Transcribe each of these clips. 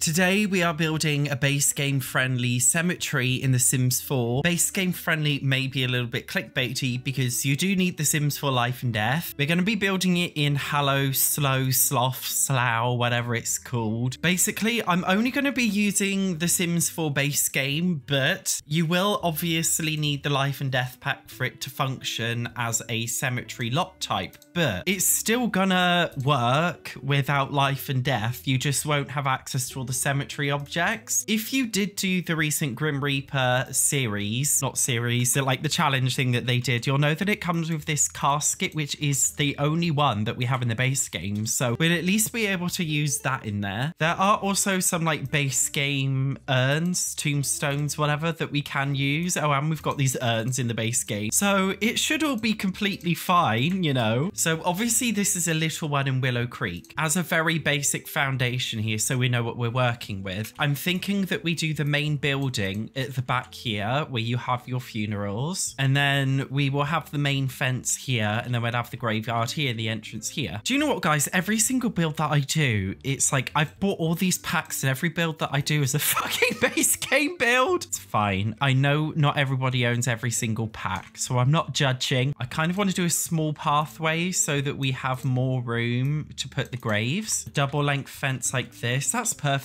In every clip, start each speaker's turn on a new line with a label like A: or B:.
A: Today we are building a base game friendly cemetery in The Sims 4. Base game friendly may be a little bit clickbaity because you do need The Sims 4 life and death. We're going to be building it in Hallow, Slow, Sloth, Slough, whatever it's called. Basically, I'm only going to be using The Sims 4 base game, but you will obviously need the life and death pack for it to function as a cemetery lot type, but it's still gonna work without life and death. You just won't have access to all the cemetery objects. If you did do the recent Grim Reaper series, not series, like the challenge thing that they did, you'll know that it comes with this casket, which is the only one that we have in the base game. So we'll at least be able to use that in there. There are also some like base game urns, tombstones, whatever, that we can use. Oh, and we've got these urns in the base game. So it should all be completely fine, you know? So obviously this is a little one in Willow Creek. As a very basic foundation here, so we know what we're working with, I'm thinking that we do the main building at the back here where you have your funerals, and then we will have the main fence here, and then we'll have the graveyard here, the entrance here. Do you know what, guys? Every single build that I do, it's like I've bought all these packs, and every build that I do is a fucking base game build. It's fine. I know not everybody owns every single pack, so I'm not judging. I kind of want to do a small pathway so that we have more room to put the graves. Double length fence like this. That's perfect.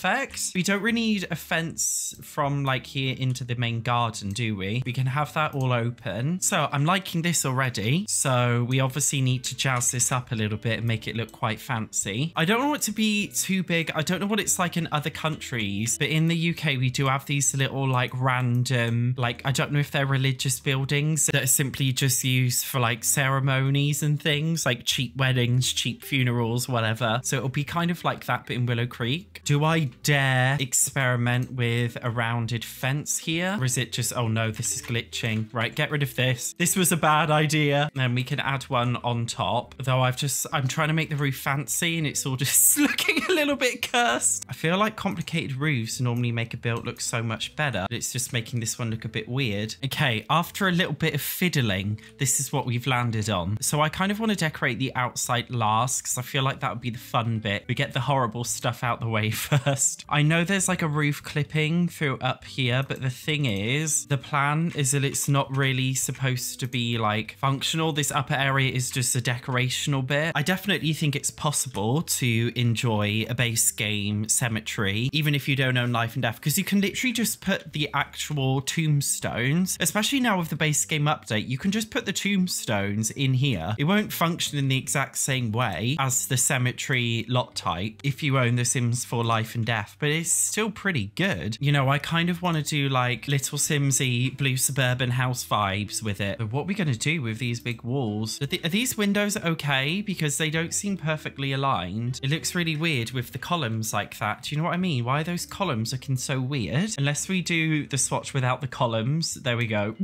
A: We don't really need a fence from like here into the main garden, do we? We can have that all open. So I'm liking this already. So we obviously need to jazz this up a little bit and make it look quite fancy. I don't want it to be too big. I don't know what it's like in other countries, but in the UK, we do have these little like random, like, I don't know if they're religious buildings that are simply just used for like ceremonies and things, like cheap weddings, cheap funerals, whatever. So it'll be kind of like that, but in Willow Creek. Do I dare experiment with a rounded fence here? Or is it just, oh no, this is glitching. Right, get rid of this. This was a bad idea. And then we can add one on top. Though I'm trying to make the roof fancy and it's all just looking a little bit cursed. I feel like complicated roofs normally make a build look so much better, but it's just making this one look a bit weird. Okay, after a little bit of fiddling, this is what we've landed on. So I kind of want to decorate the outside last because I feel like that would be the fun bit. We get the horrible stuff out the way first. I know there's like a roof clipping through up here, but the thing is, the plan is that it's not really supposed to be like functional. This upper area is just a decorational bit. I definitely think it's possible to enjoy a base game cemetery, even if you don't own life and death, because you can literally just put the actual tombstones, especially now with the base game update, you can just put the tombstones in here. It won't function in the exact same way as the cemetery lot type if you own The Sims 4 life and death, but it's still pretty good. You know, I kind of want to do like Little Simsy blue suburban house vibes with it. But what are we going to do with these big walls? Are these windows okay? Because they don't seem perfectly aligned. It looks really weird with the columns like that. Do you know what I mean? Why are those columns looking so weird? Unless we do the swatch without the columns. There we go.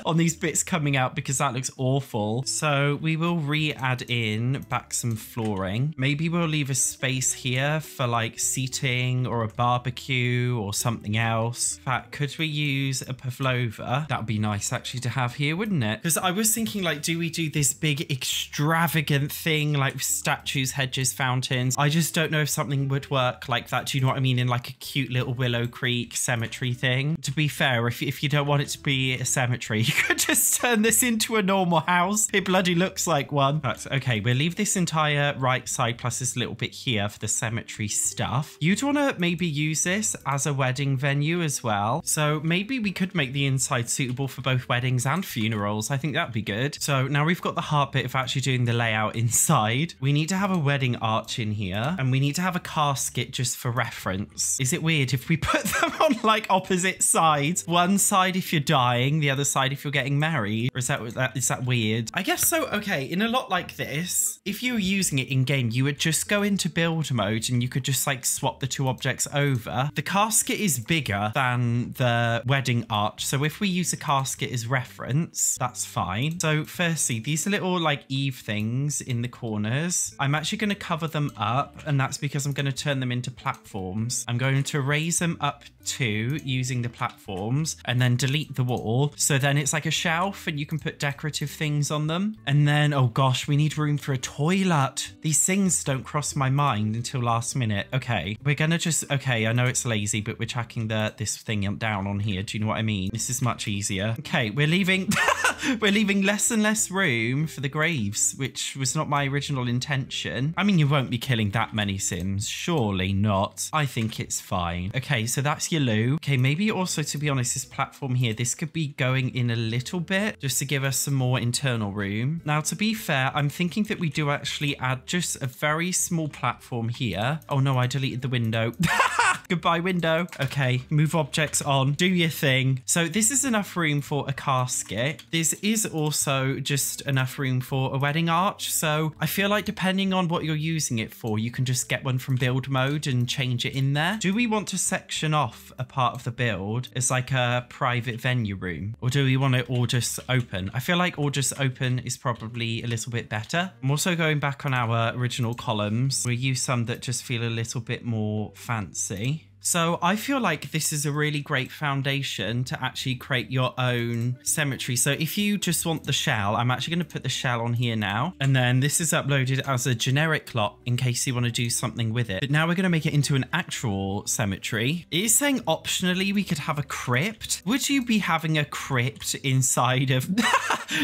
A: On these bits coming out, because that looks awful. So we will re-add in back some flooring. Maybe we'll leave a space here for like seating or a barbecue or something else. In fact, could we use a pavlova? That would be nice actually to have here, wouldn't it? Because I was thinking, like, do we do this big extravagant thing like with statues, hedges, fountains? I just don't know if something would work like that. Do you know what I mean? In like a cute little Willow Creek cemetery thing. To be fair, if you don't want it to be a cemetery, you could just turn this into a normal house. It bloody looks like one. But okay, we'll leave this entire right side plus this little bit here for the cemetery stuff. You'd want to maybe use this as a wedding venue as well. So maybe we could make the inside suitable for both weddings and funerals. I think that'd be good. So now we've got the hard bit of actually doing the layout inside. We need to have a wedding arch in here, and we need to have a casket just for reference. Is it weird if we put them on like opposite sides? One side if you're dying, the other side if you're getting married? Or is that weird? I guess so. Okay, in a lot like this, if you were using it in game, you would just go into build mode and you could just like swap the two objects over. The casket is bigger than the wedding arch, so if we use a casket as reference, that's fine. So firstly, these little like Eve things in the corners, I'm actually going to cover them up, and that's because I'm going to turn them into platforms. I'm going to raise them up too using the platforms and then delete the wall, so then it's like a shelf and you can put decorative things on them. And then, oh gosh, we need room for a toilet. These things don't cross my mind until last minute. Okay, we're gonna to just, okay, I know it's lazy, but we're tracking this thing down on here. Do you know what I mean? This is much easier. Okay, we're leaving, we're leaving less and less room for the graves, which was not my original intention. I mean, you won't be killing that many Sims. Surely not. I think it's fine. Okay, so that's your loo. Okay, maybe also, to be honest, this platform here, this could be going in a little bit just to give us some more internal room. Now, to be fair, I'm thinking that we do actually add just a very small platform here. Oh no, I deleted the window. Goodbye, window. Okay, move objects on. Do your thing. So this is enough room for a casket. This is also just enough room for a wedding arch. So I feel like depending on what you're using it for, you can just get one from build mode and change it in there. Do we want to section off a part of the build as like a private venue room? Or do we want it all just open? I feel like all just open is probably a little bit better. I'm also going back on our original columns. We'll use some that just feel a little bit more fancy. So I feel like this is a really great foundation to actually create your own cemetery. So if you just want the shell, I'm actually going to put the shell on here now. And then this is uploaded as a generic lot in case you want to do something with it. But now we're going to make it into an actual cemetery. It is saying optionally we could have a crypt. Would you be having a crypt inside of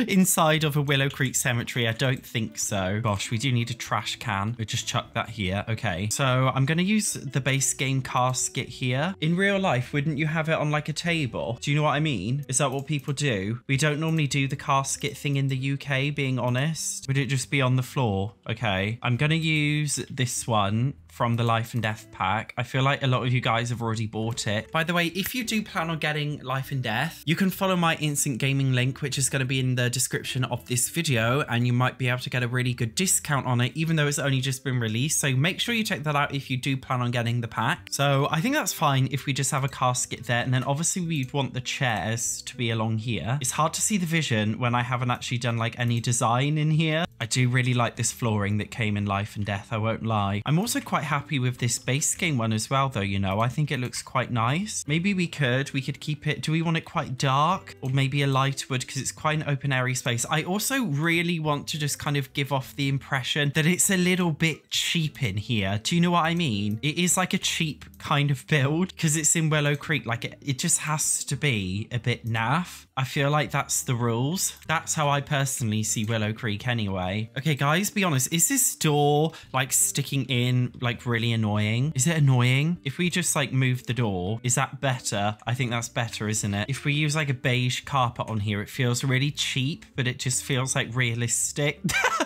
A: inside of a Willow Creek cemetery? I don't think so. Gosh, we do need a trash can. We'll just chuck that here. Okay, so I'm going to use the base game casket here. In real life, wouldn't you have it on like a table? Do you know what I mean? Is that what people do? We don't normally do the casket thing in the UK, being honest. Would it just be on the floor? Okay, I'm going to use this one from the Life and Death pack. I feel like a lot of you guys have already bought it. By the way, if you do plan on getting Life and Death, you can follow my instant gaming link, which is going to be in the description of this video, and you might be able to get a really good discount on it, even though it's only just been released. So make sure you check that out if you do plan on getting the pack. So I think that's fine if we just have a casket there, and then obviously we'd want the chairs to be along here. It's hard to see the vision when I haven't actually done like any design in here. I do really like this flooring that came in Life and Death, I won't lie. I'm also quite happy with this base game one as well though, you know. I think it looks quite nice. Maybe we could keep it, do we want it quite dark or maybe a light wood, because it's quite an open airy space. I also really want to just kind of give off the impression that it's a little bit cheap in here. Do you know what I mean? It is like a cheap kind of build because it's in Willow Creek. Like it just has to be a bit naff. I feel like that's the rules. That's how I personally see Willow Creek anyway. Okay guys, be honest, is this door like sticking in like really annoying? Is it annoying? If we just like move the door, is that better? I think that's better, isn't it? If we use like a beige carpet on here, it feels really cheap, but it just feels like realistic.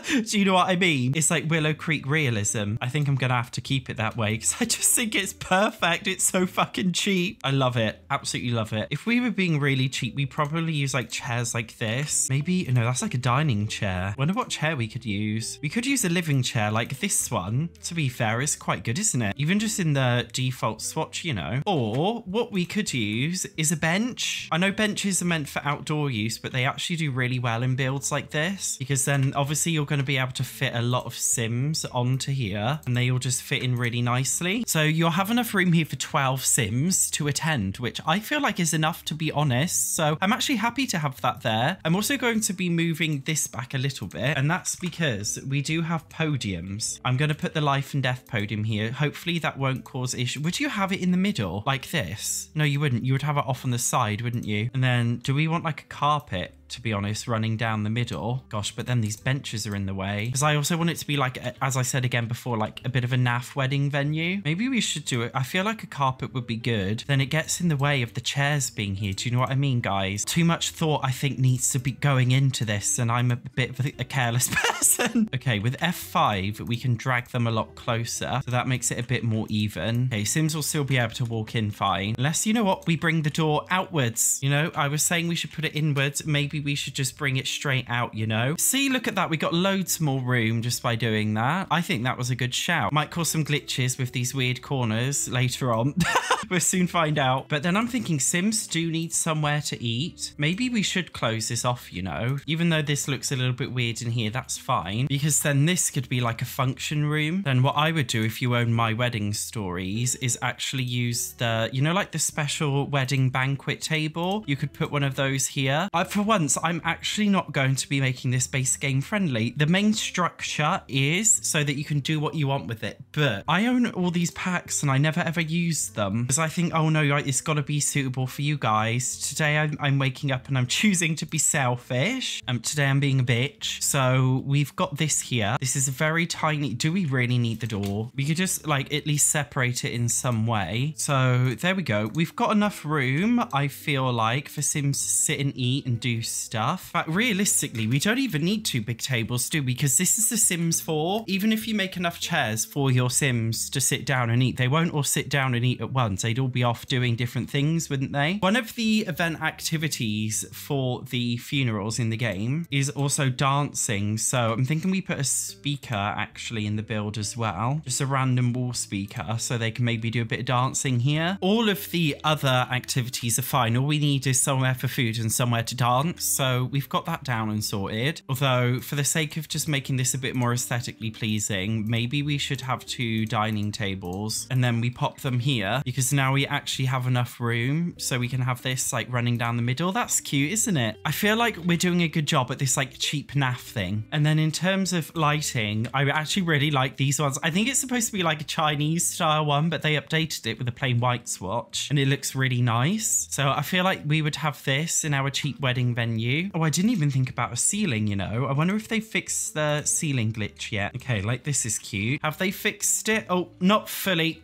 A: Do you know what I mean? It's like Willow Creek realism. I think I'm gonna have to keep it that way because I just think it's perfect. It's so fucking cheap. I love it. Absolutely love it. If we were being really cheap, we probably use like chairs like this. Maybe, no, that's like a dining chair. Wonder what chair we could use. We could use a living chair like this one. To be fair, is quite good, isn't it? Even just in the default swatch, you know. Or what we could use is a bench. I know benches are meant for outdoor use, but they actually do really well in builds like this, because then obviously you're going to be able to fit a lot of Sims onto here and they all just fit in really nicely. So you'll have enough room here for 12 Sims to attend, which I feel like is enough, to be honest. So I'm actually happy to have that there. I'm also going to be moving this back a little bit, and that's because we do have podiums. I'm going to put the Life and Death podium here. Hopefully that won't cause issue. Would you have it in the middle like this? No, you wouldn't. You would have it off on the side, wouldn't you? And then do we want like a carpet, to be honest, running down the middle? Gosh, but then these benches are in the way. Because I also want it to be like, as I said again before, like a bit of a naff wedding venue. Maybe we should do it. I feel like a carpet would be good. Then it gets in the way of the chairs being here. Do you know what I mean, guys? Too much thought, I think, needs to be going into this, and I'm a bit of a careless person. Okay, with F5, we can drag them a lot closer, so that makes it a bit more even. Okay, Sims will still be able to walk in fine. Unless, you know what, we bring the door outwards. You know, I was saying we should put it inwards. Maybe we should just bring it straight out, you know? See, look at that. We got loads more room just by doing that. I think that was a good shout. Might cause some glitches with these weird corners later on. We'll soon find out. But then I'm thinking Sims do need somewhere to eat. Maybe we should close this off, you know, even though this looks a little bit weird in here, that's fine, because then this could be like a function room. Then what I would do if you own My Wedding Stories is actually use the, you know, like the special wedding banquet table. You could put one of those here. For once, I'm actually not going to be making this base game friendly. The main structure is so that you can do what you want with it, but I own all these packs and I never ever use them because I think, oh no, it's got to be suitable for you guys. Today I'm waking up and I'm choosing to be selfish. Today I'm being a bitch. So we've got this here. This is a very tiny, do we really need the door? We could just like at least separate it in some way. So there we go. We've got enough room, I feel like, for Sims to sit and eat and do stuff. But realistically, we don't even need two big tables, do we? Because this is the Sims 4. Even if you make enough chairs for your Sims to sit down and eat, they won't all sit down and eat at once. They'd all be off doing different things, wouldn't they? One of the event activities for the funerals in the game is also dancing. So I'm thinking we put a speaker actually in the build as well. Just a random wall speaker so they can maybe do a bit of dancing here. All of the other activities are fine. All we need is somewhere for food and somewhere to dance. So we've got that down and sorted. Although for the sake of just making this a bit more aesthetically pleasing, maybe we should have two dining tables and then we pop them here because now we actually have enough room so we can have this like running down the middle. That's cute, isn't it? I feel like we're doing a good job at this like cheap naff thing. And then in terms of lighting, I actually really like these ones. I think it's supposed to be like a Chinese style one, but they updated it with a plain white swatch and it looks really nice. So I feel like we would have this in our cheap wedding venue. Oh, I didn't even think about a ceiling, you know. I wonder if they fixed the ceiling glitch yet. Okay, like this is cute. Have they fixed it? Oh, not fully.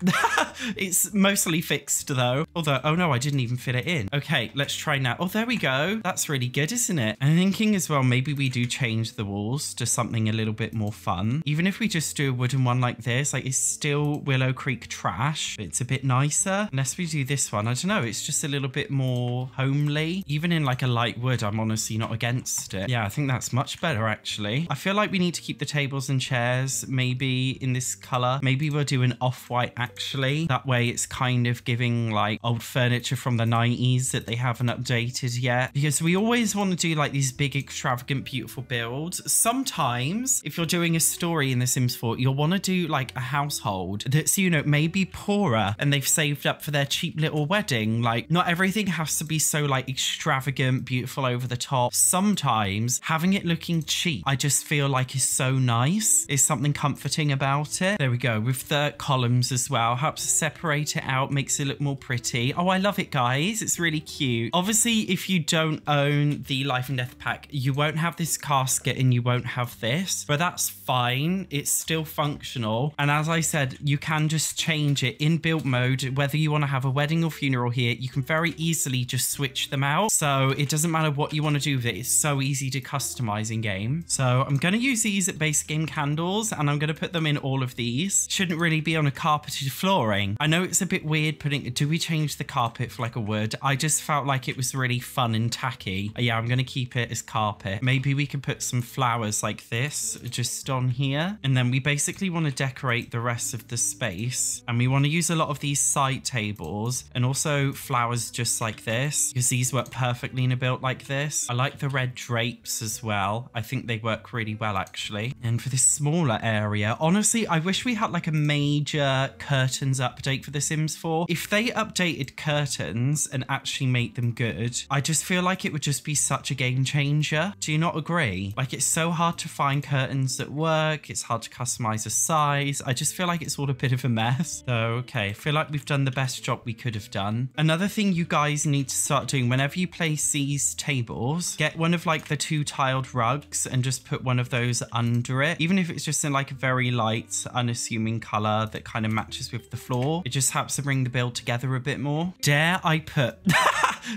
A: It's mostly fixed though. Although, oh no, I didn't even fit it in. Okay, let's try now. Oh, there we go. That's really good, isn't it? I'm thinking as well, maybe we do change the walls to something a little bit more fun. Even if we just do a wooden one like this, like it's still Willow Creek trash, but it's a bit nicer. Unless we do this one, I don't know. It's just a little bit more homely. Even in like a light wood, I'm honestly not against it. Yeah, I think that's much better actually. I feel like we need to keep the tables and chairs maybe in this color. Maybe we'll do an off-white actually. That way it's kind of giving like old furniture from the 90s that they haven't updated yet. Because we always want to do like these big, extravagant, beautiful builds. Sometimes if you're doing a story in The Sims 4, you'll want to do like a household that's, you know, maybe poorer and they've saved up for their cheap little wedding. Like not everything has to be so like extravagant, beautiful, over the top. Sometimes having it looking cheap, I just feel like is so nice. There's something comforting about it. There we go, with the columns as well. Helps separate it out, makes it look more pretty. Oh, I love it, guys. It's really cute. Obviously, if you don't own the Life and Death pack, you won't have this casket and you won't have this, but that's fine. It's still functional. And as I said, you can just change it in build mode, whether you want to have a wedding or funeral here, you can very easily just switch them out. So it doesn't matter what you want to do with it. It's so easy to customize in game. So I'm going to use these at base game candles and I'm going to put them in all of these. Shouldn't really be on a carpeted flooring. I know it's a bit weird putting, do we change the carpet for like a wood? I just felt like it was really fun and tacky. Yeah, I'm going to keep it as carpet. Maybe we could put some flowers like this just on here. And then we basically want to decorate the rest of the space. And we want to use a lot of these side tables and also flowers just like this, because these work perfectly in a build like this. I like the red drapes as well. I think they work really well actually. And for this smaller area, honestly, I wish we had like a major curtains update for The Sims 4. If they updated curtains and actually made them good, I just feel like it would just be such a game changer. Do you not agree? Like it's so hard to find curtains that work. It's hard to customize a size. I just feel like it's all a bit of a mess. So, okay, I feel like we've done the best job we could have done. Another thing you guys need to start doing whenever you place these tables, get one of like the two tiled rugs and just put one of those under it. Even if it's just in like a very light, unassuming color that kind of matches with the floor. It just helps to bring the build together a bit more. Dare I put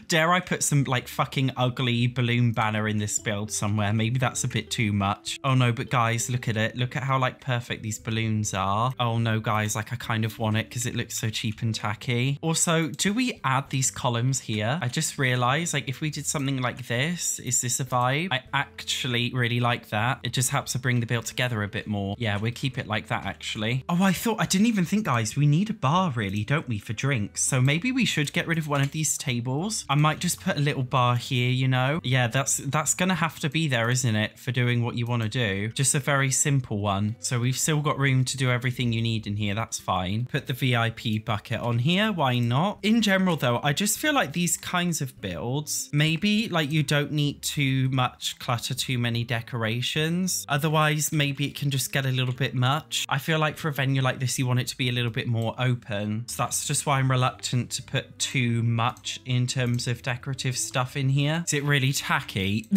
A: Dare I put some like fucking ugly balloon banner in this build somewhere? Maybe that's a bit too much. Oh no, but guys, look at it. Look at how like perfect these balloons are. Oh no, guys, like I kind of want it because it looks so cheap and tacky. Also, do we add these columns here? I just realized like if we did something like this, is this a vibe? I actually really like that. It just helps to bring the build together a bit more. Yeah, we'll keep it like that actually. Oh, I didn't even think, guys, we need a bar really, don't we, for drinks? So maybe we should get rid of one of these tables. I might just put a little bar here, you know? Yeah, that's gonna have to be there, isn't it, for doing what you want to do? Just a very simple one. So we've still got room to do everything you need in here. That's fine. Put the VIP bucket on here. Why not? In general, though, I just feel like these kinds of builds, maybe like you don't need too much clutter, too many decorations. Otherwise, maybe it can just get a little bit much. I feel like for a venue like this, you want it to be a little bit more open. So that's just why I'm reluctant to put too much in terms of decorative stuff in here. Is it really tacky?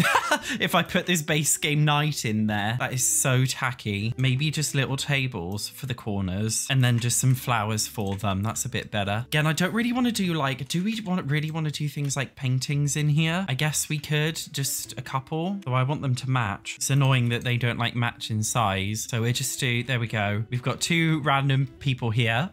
A: If I put this base game night in there, that is so tacky. Maybe just little tables for the corners and then just some flowers for them. That's a bit better. Again, I don't really want to do like, do we really want to do things like paintings in here? I guess we could, just a couple, though I want them to match. It's annoying that they don't like match in size. So we'll just do, there we go. We've got two random people here.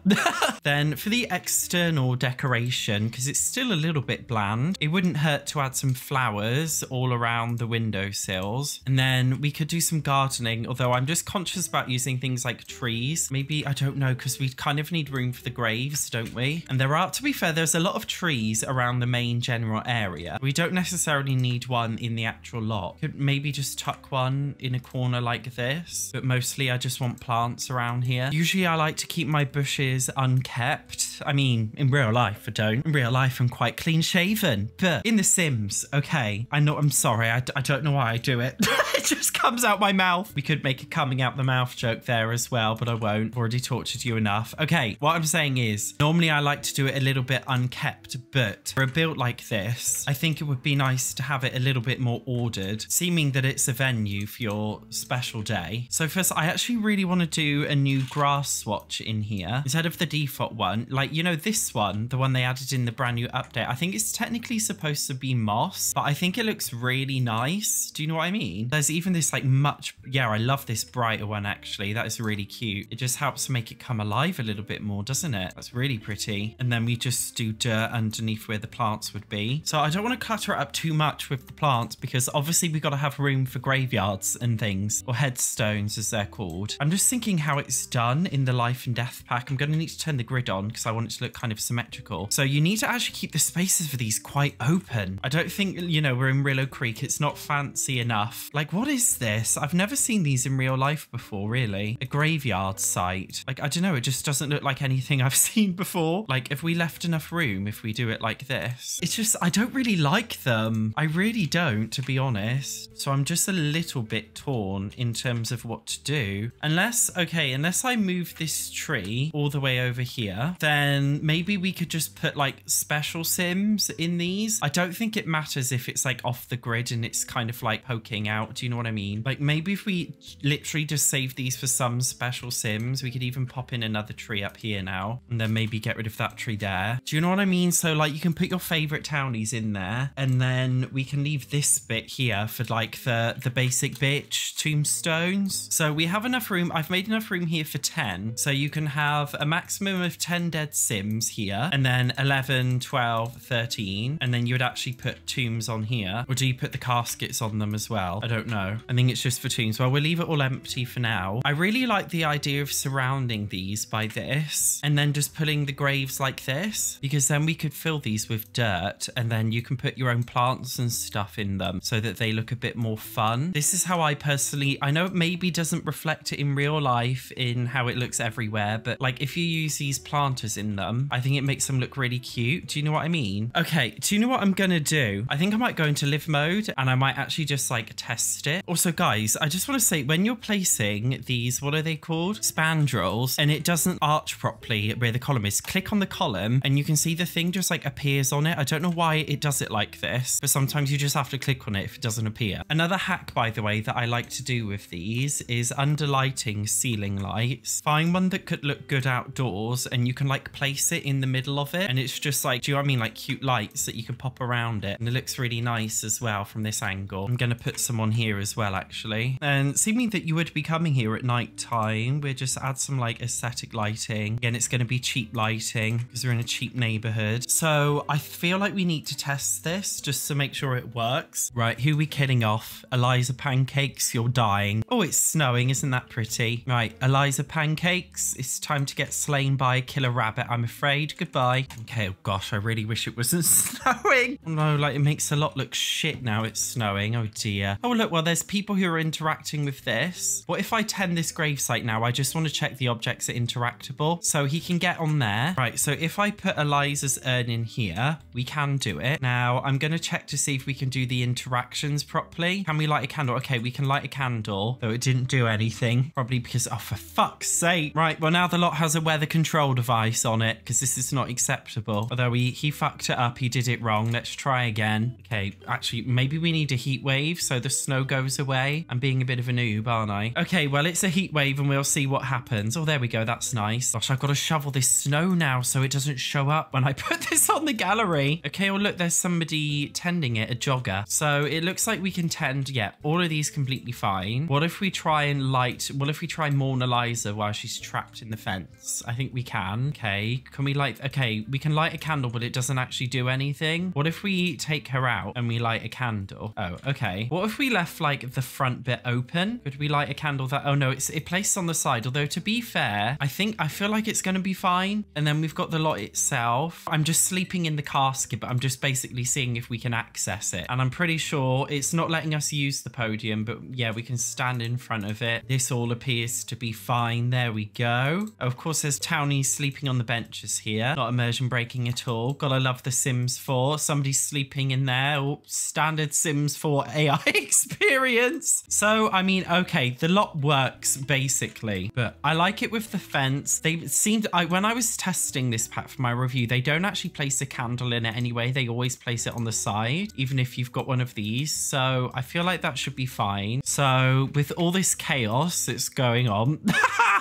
A: Then for the external decoration, because it's still a little bit bland, it wouldn't hurt to add some flowers all around the windowsills. And then we could do some gardening, although I'm just conscious about using things like trees. Maybe, I don't know, because we kind of need room for the graves, don't we? And there are, to be fair, there's a lot of trees around the main general area. We don't necessarily need one in the actual lot. Could maybe just tuck one in a corner like this, but mostly I just want plants around here. Usually I like to keep my bushes unkept. I mean, in real life I don't. In real life I'm quite clean shaven, but in The Sims, okay, I know, I'm sorry, I don't know why I do it. It just comes out my mouth. We could make a coming out the mouth joke there as well, but I won't. I've already tortured you enough. Okay, what I'm saying is, normally I like to do it a little bit unkept, but for a build like this, I think it would be nice to have it a little bit more ordered, seeming that it's a venue for your special day. So first, I actually really want to do a new grass swatch in here instead of the default one. Like, you know, this one, the one they added in the brand new update, I think it's technically supposed to be moss, but I think it looks really nice. Do you know what I mean? There's even this like much, yeah, I love this brighter one actually. That is really cute. It just helps to make it come alive a little bit more, doesn't it? That's really pretty. And then we just do dirt underneath where the plants would be. So I don't want to clutter it up too much with the plants because obviously we've got to have room for graveyards and things, or headstones as they're called. I'm just thinking how it's done in the life and death pack. I'm going to need to turn the grid on because I want it to look kind of symmetrical. So you need to actually keep the spaces for these quite open. I don't think, you know, we're in Willow Creek. It's not fancy enough. Like, what is this? I've never seen these in real life before, really. A graveyard site. Like, I don't know. It just doesn't look like anything I've seen before. Like, if we left enough room, if we do it like this, it's just, I don't really like them. I really don't, to be honest. So I'm just a little bit torn in terms of what to do. Unless, okay, unless I move this tree all the way over here, then maybe we could just put like special sims in these. I don't think it matters if it's like off the grid and it's kind of like poking out. Do you know what I mean? Like maybe if we literally just save these for some special sims, we could even pop in another tree up here now and then maybe get rid of that tree there. Do you know what I mean? So like you can put your favorite townies in there and then we can leave this bit here for like the basic bitch tombstones. So we have enough room. I've made enough room here for 10. So you can have a maximum of 10 dead sims here and then 11, 12, 13. And then you would actually put tombs on here. Or do you put the caskets on them as well? I don't know. I think it's just for tombs. Well, we'll leave it all empty for now. I really like the idea of surrounding these by this and then just putting the graves like this, because then we could fill these with dirt and then you can put your own plants and stuff in them so that they look a bit more fun. This is how I personally, I know it maybe doesn't reflect it in real life in how it looks everywhere, but like if you use these planters in them, I think it makes them look really cute. Do you know what I mean? Okay, do you know what I'm gonna do? I think I might go into live mode and I might actually just like test it. Also guys, I just want to say when you're placing these, what are they called? Spandrels, and it doesn't arch properly where the column is, click on the column and you can see the thing just like appears on it. I don't know why it does it like this, but sometimes you just have to click on it if it doesn't appear. Another hack, by the way, that I like to do with these is under lighting ceiling lights. Find one that could look good outdoors and you can like like place it in the middle of it. And it's just like, do you know what I mean? Like cute lights that you can pop around it. And it looks really nice as well from this angle. I'm going to put some on here as well, actually. And seeming that you would be coming here at night time, we'll just add some like aesthetic lighting. Again, it's going to be cheap lighting because we're in a cheap neighborhood. So I feel like we need to test this just to make sure it works. Right, who are we killing off? Eliza Pancakes, you're dying. Oh, it's snowing. Isn't that pretty? Right, Eliza Pancakes, it's time to get slain by a killer rabbit, I'm afraid. Goodbye. Okay, oh gosh, I really wish it wasn't snowing. Oh no, like it makes a lot look shit now it's snowing. Oh dear. Oh look, well there's people who are interacting with this. What if I tend this gravesite now? I just want to check the objects are interactable. So he can get on there. Right, so if I put Eliza's urn in here, we can do it. Now I'm going to check to see if we can do the interactions properly. Can we light a candle? Okay, we can light a candle, though it didn't do anything. Probably because, oh, for fuck's sake. Right, well now the lot has a weather control device on it because this is not acceptable. Although he fucked it up, he did it wrong. Let's try again. Okay, actually, maybe we need a heat wave so the snow goes away. I'm being a bit of a noob, aren't I? Okay, well, it's a heat wave and we'll see what happens. Oh, there we go. That's nice. Gosh, I've got to shovel this snow now so it doesn't show up when I put this on the gallery. Okay, well, look, there's somebody tending it, a jogger. So it looks like we can tend, yeah, all of these completely fine. What if we try and light, what if we try Mona Lisa while she's trapped in the fence? I think we can. Okay, can we light, okay, we can light a candle, but it doesn't actually do anything. What if we take her out and we light a candle? Oh, okay. What if we left like the front bit open? Could we light a candle that, oh no, it placed on the side. Although to be fair, I feel like it's going to be fine. And then we've got the lot itself. I'm just sleeping in the casket, but I'm just basically seeing if we can access it. And I'm pretty sure it's not letting us use the podium, but yeah, we can stand in front of it. This all appears to be fine. There we go. Of course, there's townies sleeping on the benches here. Not immersion breaking at all. Gotta love the Sims 4. Somebody's sleeping in there. Oh, standard Sims 4 AI experience. So, I mean, okay, the lot works basically, but I like it with the fence. They seemed, when I was testing this pack for my review, they don't actually place a candle in it anyway. They always place it on the side, even if you've got one of these. So I feel like that should be fine. So with all this chaos that's going on,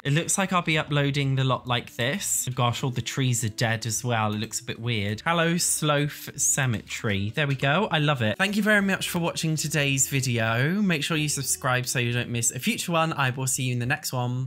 A: it looks like I'll be uploading the lot like this. Gosh, all the trees are dead as well. It looks a bit weird. Hello, Sloth Cemetery. There we go. I love it. Thank you very much for watching today's video. Make sure you subscribe so you don't miss a future one. I will see you in the next one.